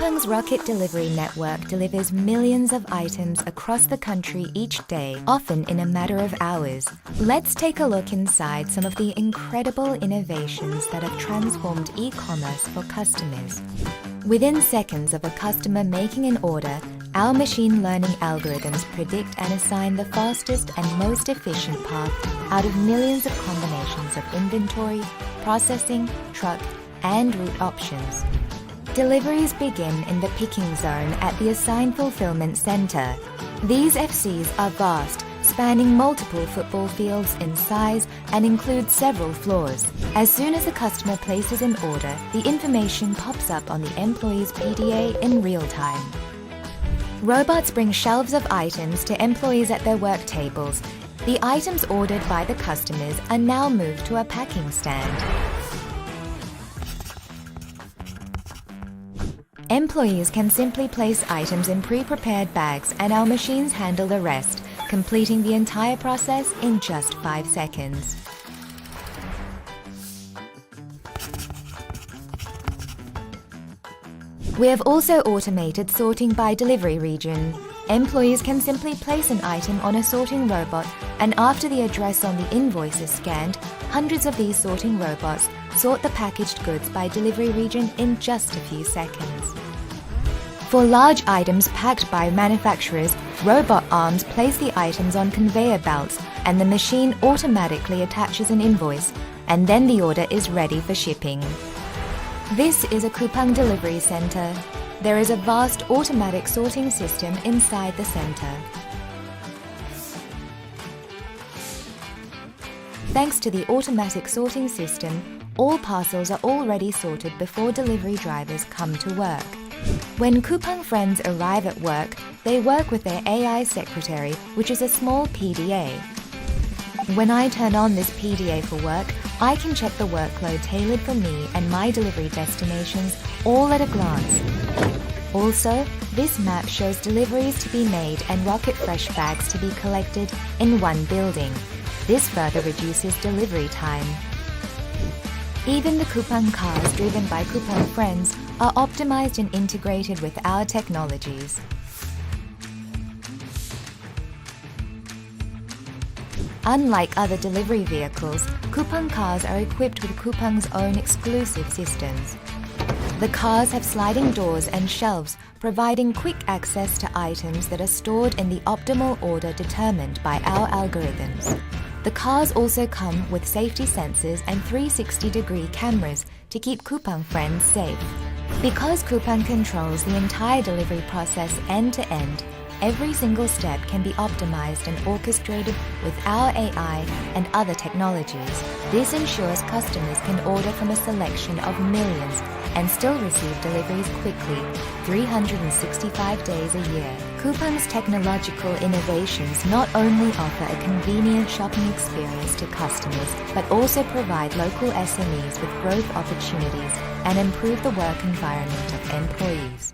Coupang's rocket delivery network delivers millions of items across the country each day, often in a matter of hours. Let's take a look inside some of the incredible innovations that have transformed e-commerce for customers. Within seconds of a customer making an order, our machine learning algorithms predict and assign the fastest and most efficient path out of millions of combinations of inventory, processing, truck, and route options. Deliveries begin in the picking zone at the assigned fulfillment center. These FCs are vast, spanning multiple football fields in size and include several floors. As soon as a customer places an order, the information pops up on the employee's PDA in real time. Robots bring shelves of items to employees at their work tables. The items ordered by the customers are now moved to a packing stand. Employees can simply place items in pre-prepared bags and our machines handle the rest, completing the entire process in just 5 seconds. We have also automated sorting by delivery region. Employees can simply place an item on a sorting robot, and after the address on the invoice is scanned, hundreds of these sorting robots sort the packaged goods by delivery region in just a few seconds. For large items packed by manufacturers, robot arms place the items on conveyor belts, and the machine automatically attaches an invoice, and then the order is ready for shipping. This is a Coupang delivery center. There is a vast automatic sorting system inside the center. Thanks to the automatic sorting system, all parcels are already sorted before delivery drivers come to work. When Coupang friends arrive at work, they work with their AI secretary, which is a small PDA. When I turn on this PDA for work, I can check the workload tailored for me and my delivery destinations all at a glance. Also, this map shows deliveries to be made and rocket fresh bags to be collected in one building. This further reduces delivery time. Even the Coupang cars driven by Coupang friends are optimized and integrated with our technologies. Unlike other delivery vehicles, Coupang cars are equipped with Coupang's own exclusive systems. The cars have sliding doors and shelves, providing quick access to items that are stored in the optimal order determined by our algorithms. The cars also come with safety sensors and 360-degree cameras to keep Coupang friends safe. Because Coupang controls the entire delivery process end-to-end, every single step can be optimized and orchestrated with our AI and other technologies. This ensures customers can order from a selection of millions and still receive deliveries quickly, 365 days a year. Coupang's technological innovations not only offer a convenient shopping experience to customers, but also provide local SMEs with growth opportunities and improve the work environment of employees.